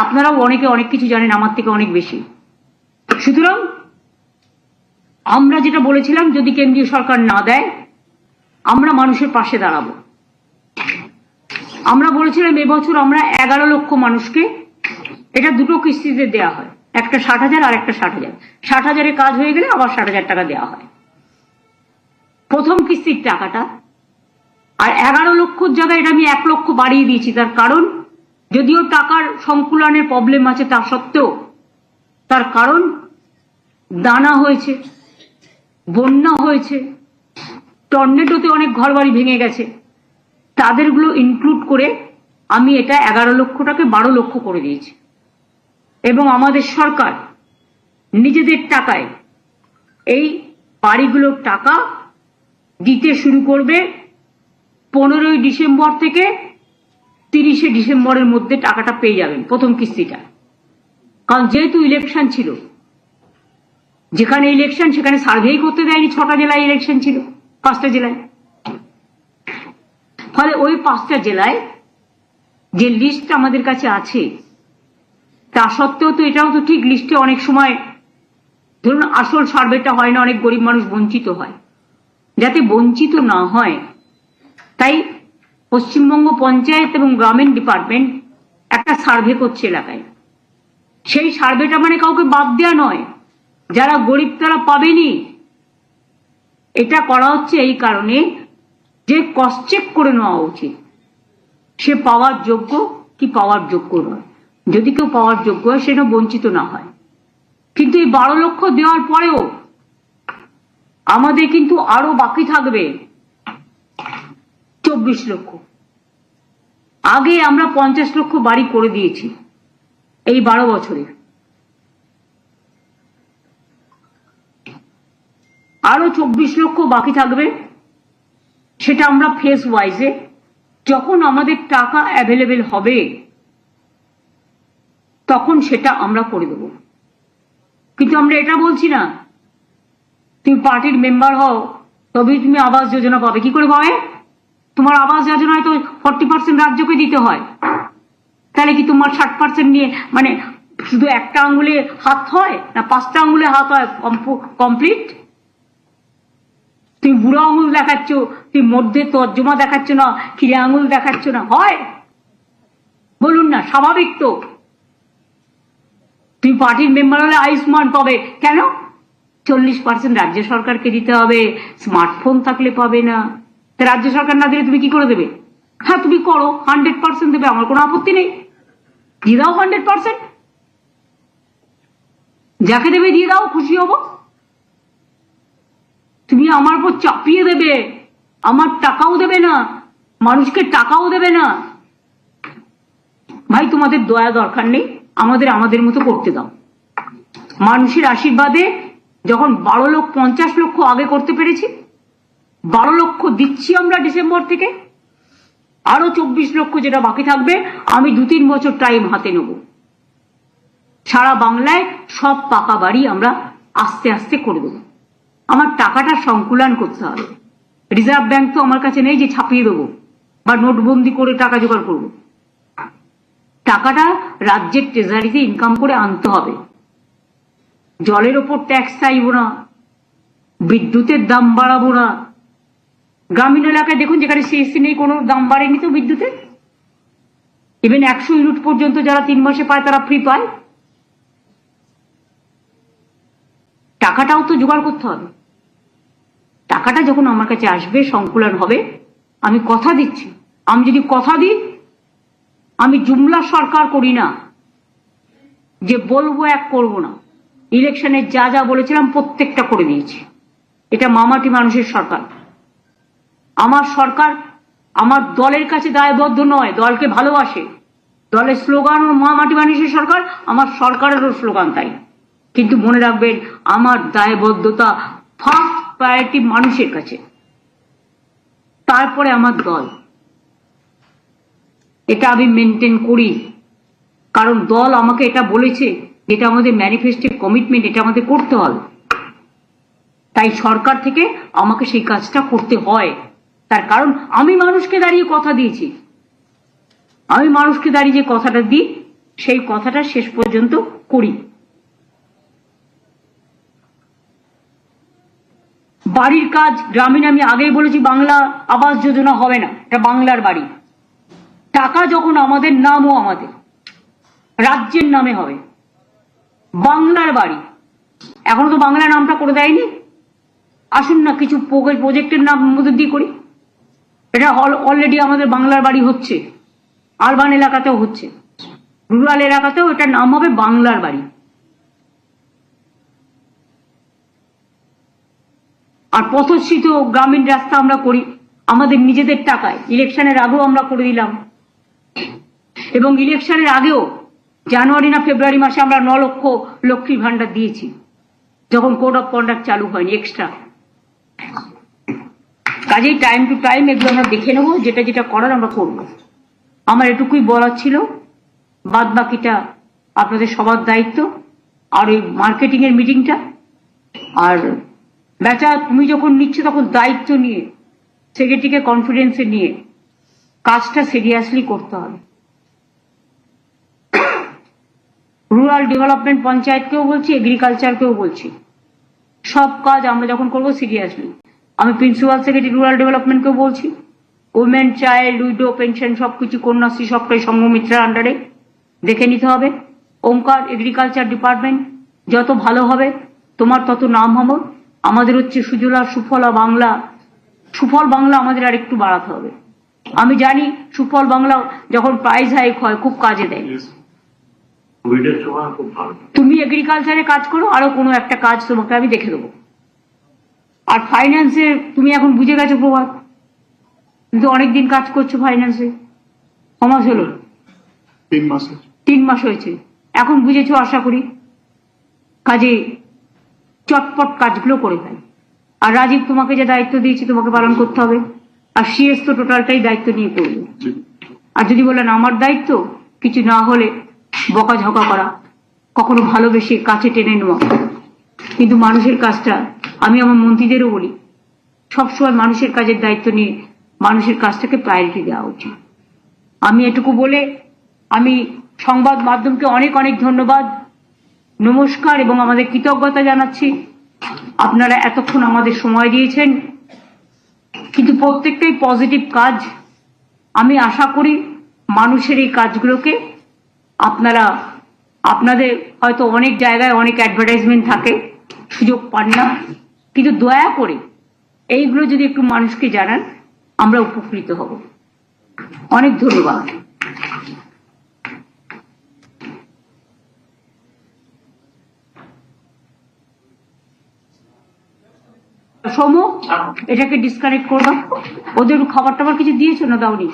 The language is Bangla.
আপনারাও অনেকে অনেক কিছু জানেন আমার থেকে অনেক বেশি। সুতরাং আমরা যেটা বলেছিলাম, যদি কেন্দ্রীয় সরকার না দেয় আমরা মানুষের পাশে দাঁড়াবো। আমরা বলেছিলাম এবছর আমরা 11 লক্ষ মানুষকে, এটা দুটো কিস্তিতে দেওয়া হয়, একটা 60,000 আর একটা 60,000। 60,000-এর কাজ হয়ে গেলে আবার 60,000 টাকা দেওয়া হয় প্রথম কিস্তির টাকাটা। আর 11 লক্ষর জায়গায় এটা আমি 1 লক্ষ বাড়িয়ে দিয়েছি। তার কারণ, যদিও টাকার সংকুলনের প্রবলেম আছে তা সত্ত্বেও, তার কারণ দানা হয়েছে, বন্যা হয়েছে, টর্নেডোতে অনেক ঘরবাড়ি ভেঙে গেছে, তাদেরগুলো ইনক্লুড করে আমি এটা 11 লক্ষটাকে 12 লক্ষ করে দিয়েছি। এবং আমাদের সরকার নিজেদের টাকায় এই বাড়িগুলোর টাকা দিতে শুরু করবে 15ই ডিসেম্বর থেকে 30শে ডিসেম্বরের মধ্যে টাকাটা পেয়ে যাবেন প্রথম কিস্তিটা। কারণ যেহেতু ইলেকশন ছিল, যেখানে ইলেকশন সেখানে সার্ভেই করতে দেয়নি। 6টা জেলায় ইলেকশন ছিল, 5টা জেলায়। ফলে ওই 5টা জেলায় যে লিস্ট আমাদের কাছে আছে, তা সত্ত্বেও তো এটাও তো ঠিক, লিস্টে অনেক সময় ধরুন আসল সার্ভেটা হয় না, অনেক গরিব মানুষ বঞ্চিত হয়। যাতে বঞ্চিত না হয় তাই পশ্চিমবঙ্গ পঞ্চায়েত এবং গ্রামীণ ডিপার্টমেন্ট একটা সার্ভে করছে এলাকায়। সেই সার্ভেটা মানে কাউকে বাদ দেওয়া নয়, যারা গরিব তারা পাবেনি। এটা করা হচ্ছে এই কারণে যে ক্রস চেক করে নেওয়া উচিত সে পাওয়ার যোগ্য কি পাওয়ার যোগ্য নয়। যদি কেউ পাওয়ার যোগ্য হয় সেটা বঞ্চিত না হয়। কিন্তু এই 12 লক্ষ দেওয়ার পরেও আমাদের কিন্তু আরো বাকি থাকবে 24 লক্ষ। আগে আমরা 50 লক্ষ বাড়ি করে দিয়েছি এই 12 বছরে। আরো 24 লক্ষ বাকি থাকবে, সেটা আমরা ফেজ ওয়াইজে যখন আমাদের টাকা অ্যাভেলেবেল হবে তখন সেটা আমরা করে দেব। কিন্তু আমরা এটা বলছি না তুমি পার্টির মেম্বার হও তবেই তুমি আবাস যোজনা পাবে। কি করে পাবে? তোমার আবাস যোজনায় তো 40% রাজ্যকে দিতে হয়। তাহলে কি তোমার 60% নিয়ে মানে শুধু একটা আঙ্গুলে হাত হয় না 5টা আঙ্গুলে হাত হয় কমপ্লিট? তুমি বুড়ো আঙুল দেখাচ্ছ, তুমি মধ্যে তর্জমা দেখাচ্ছ না, খিরে আঙুল দেখাচ্ছ না, হয়? বলুন না, স্বাভাবিক তো। তুমি পার্টির মেম্বার হলে আয়ুষ্মান পাবে, কেন? 40% রাজ্য সরকারকে দিতে হবে, স্মার্টফোন থাকলে পাবে না। রাজ্য সরকার না দিলে তুমি কি করে দেবে? হ্যাঁ তুমি করো, 100% দেবে, আমার কোনো আপত্তি নেই, দিয়ে দাও 100%। যাকে দেবে দিয়ে দাও, খুশি হব। তুমি আমার উপর চাপিয়ে দেবে, আমার টাকাও দেবে না, মানুষকে টাকাও দেবে না। ভাই তোমাদের দয়া দরকার নেই, আমাদের আমাদের মতো করতে দাও। মানুষের আশীর্বাদে যখন 50 লক্ষ আগে করতে পেরেছি, 12 লক্ষ দিচ্ছি আমরা ডিসেম্বর থেকে, আরো 24 লক্ষ যেটা বাকি থাকবে আমি 2-3 বছর টাইম হাতে নেব। সারা বাংলায় সব পাকা বাড়ি আমরা আস্তে আস্তে করে দেবো। আমার টাকাটা সংকুলন করতে হবে। রিজার্ভ ব্যাংক তো আমার কাছে নেই যে ছাপিয়ে দেবো বা নোটবন্দি করে টাকা জোগাড় করব। টাকাটা রাজ্যের ট্রেজারিতে ইনকাম করে আনতে হবে। জলের ওপর ট্যাক্স চাইব না, বিদ্যুতের দাম বাড়াবো না। গ্রামীণ এলাকায় দেখুন যেখানে সিএসসি নেই কোনো দাম বাড়েনি তো বিদ্যুতের। ইভেন 100 ইউনিট পর্যন্ত যারা 3 মাসে পায় তারা ফ্রি পায়। টাকাটাও তো জোগাড় করতে হবে। টাকাটা যখন আমার কাছে আসবে, সংকুলন হবে, আমি কথা দিচ্ছি, আমি যদি কথা দিই, আমি জুমলা সরকার করি না যে বলবো এক করব না। ইলেকশনে যা যা বলেছিলাম প্রত্যেকটা করে দিয়েছি। এটা মামাটি মানুষের সরকার। আমার সরকার আমার দলের কাছে দায়বদ্ধ নয়, দলকে ভালোবাসে। দলের স্লোগান মামাটি মানুষের সরকার, আমার সরকারেরও স্লোগান তাই। কিন্তু মনে রাখবেন আমার দায়বদ্ধতা ফার্স্ট প্রায়োরিটি মানুষের কাছে, তারপরে আমার দল। এটা আমি মেনটেন করি, কারণ দল আমাকে এটা বলেছে, যেটা আমাদের ম্যানিফেস্টোর কমিটমেন্ট, এটা আমাদের করতে হবে। তাই সরকার থেকে আমাকে সেই কাজটা করতে হয়। তার কারণ আমি মানুষকে দাঁড়িয়ে কথা দিয়েছি। আমি মানুষকে দাঁড়িয়ে যে কথাটা দিই সেই কথাটা শেষ পর্যন্ত করি। বাড়ির কাজ গ্রামীণ, আমি আগেই বলেছি বাংলা আবাস যোজনা হবে না, এটা বাংলার বাড়ি। টাকা যখন আমাদের নামও আমাদের রাজ্যের নামে হবে, বাংলার বাড়ি। এখনো তো বাংলা নামটা করে দেয়নি, আসুন না কিছু প্রজেক্টের নাম মধ্যে দিয়ে করি। এটা অলরেডি আমাদের বাংলার বাড়ি হচ্ছে, আরবান এলাকাতেও হচ্ছে, রুরাল এলাকাতেও এটার নাম হবে বাংলার বাড়ি। আর পথশ্রিত গ্রামীণ রাস্তা আমরা করি আমাদের নিজেদের টাকায়, ইলেকশনের আগেও আমরা করে দিলাম। এবং ইলেকশনের আগেও জানুয়ারি না ফেব্রুয়ারি মাসে আমরা 9 লক্ষ লক্ষ্মীর ভান্ডার দিয়েছি, যখন কোড অফ কন্ডাক্ট চালু হয়নি এক্সট্রা। কাজেই টাইম টু টাইম এগুলো আমরা দেখে নেবো, যেটা যেটা করার আমরা করবো। আমার এটুকুই বলার ছিল, বাদ বাকিটা আপনাদের সবার দায়িত্ব। আর ওই মার্কেটিং এর মিটিংটা, আর বেচা তুমি যখন নিচ্ছ তখন দায়িত্ব নিয়ে, সেক্রেটারিকে কনফিডেন্সে নিয়ে কাজটা সিরিয়াসলি করতে হবে। রুরাল ডেভেলপমেন্ট পঞ্চায়েতকেও বলছি, এগ্রিকালচারকেও বলছি, সব কাজ আমরা যখন করবো সিরিয়াসলি। আমি প্রিন্সিপাল সেক্রেটারি রুরাল ডেভেলপমেন্টকেও বলছি, উইমেন, চাইল্ড, উইডো, পেনশন সবকিছু কন্যাশ্রী সবটাই সংঘমিত্রার আন্ডারে দেখে নিতে হবে। ওমকার এগ্রিকালচার ডিপার্টমেন্ট যত ভালো হবে তোমার তত নাম হবে। আমাদের হচ্ছে সুজলা সুফলা বাংলা, সুফল বাংলা আমাদের আর একটু বাড়াতে হবে। আমি জানি সুফল বাংলা যখন প্রাইজ হাইক হয় খুব কাজে দেয়। তুমি এগ্রিকালচারে কাজ করো, আরো কোনো একটা কাজ তোমাকে আমি দেখে দেবো। আর ফাইন্যান্সে তুমি এখন বুঝে গেছো প্রভাব, কিন্তু অনেকদিন কাজ করছো ফাইন্যান্সে, কমাস হলো 3 মাস হয়েছে, এখন বুঝেছো আশা করি। কাজে চটপট কাজগুলো করে ফেল। আর রাজীব তোমাকে যে দায়িত্ব দিয়েছি তোমাকে পালন করতে হবে। আর সিএস তো টোটালটাই দায়িত্ব নিয়ে করবে। আর যদি বলেন আমার দায়িত্ব, কিছু না হলে বকাঝকা করা, কখনো ভালোবেসে কাছে টেনে নেওয়া, কিন্তু মানুষের কাজটা আমি আমার মন্ত্রীদেরও বলি, সবসময় মানুষের কাজের দায়িত্ব নিয়ে মানুষের কাজটাকে প্রায়োরিটি দেওয়া উচিত। আমি এটুকু বলে আমি সংবাদ মাধ্যমকে অনেক অনেক ধন্যবাদ, নমস্কার এবং আমাদের কৃতজ্ঞতা জানাচ্ছি। আপনারা এতক্ষণ আমাদের সময় দিয়েছেন, কিন্তু প্রত্যেকটাই পজিটিভ কাজ। আমি আশা করি মানুষের এই কাজগুলোকে আপনারা, আপনাদের হয়তো অনেক জায়গায় অনেক অ্যাডভার্টাইজমেন্ট থাকে, সুযোগ পান না, কিন্তু দয়া করে এইগুলো যদি একটু মানুষকে জানান আমরা উপকৃত হব। অনেক ধন্যবাদ। সৌম্য, এটাকে ডিসকানেক্ট করবা। ওদের খাবার টাবার কিছু দিয়েছো না দাওনি?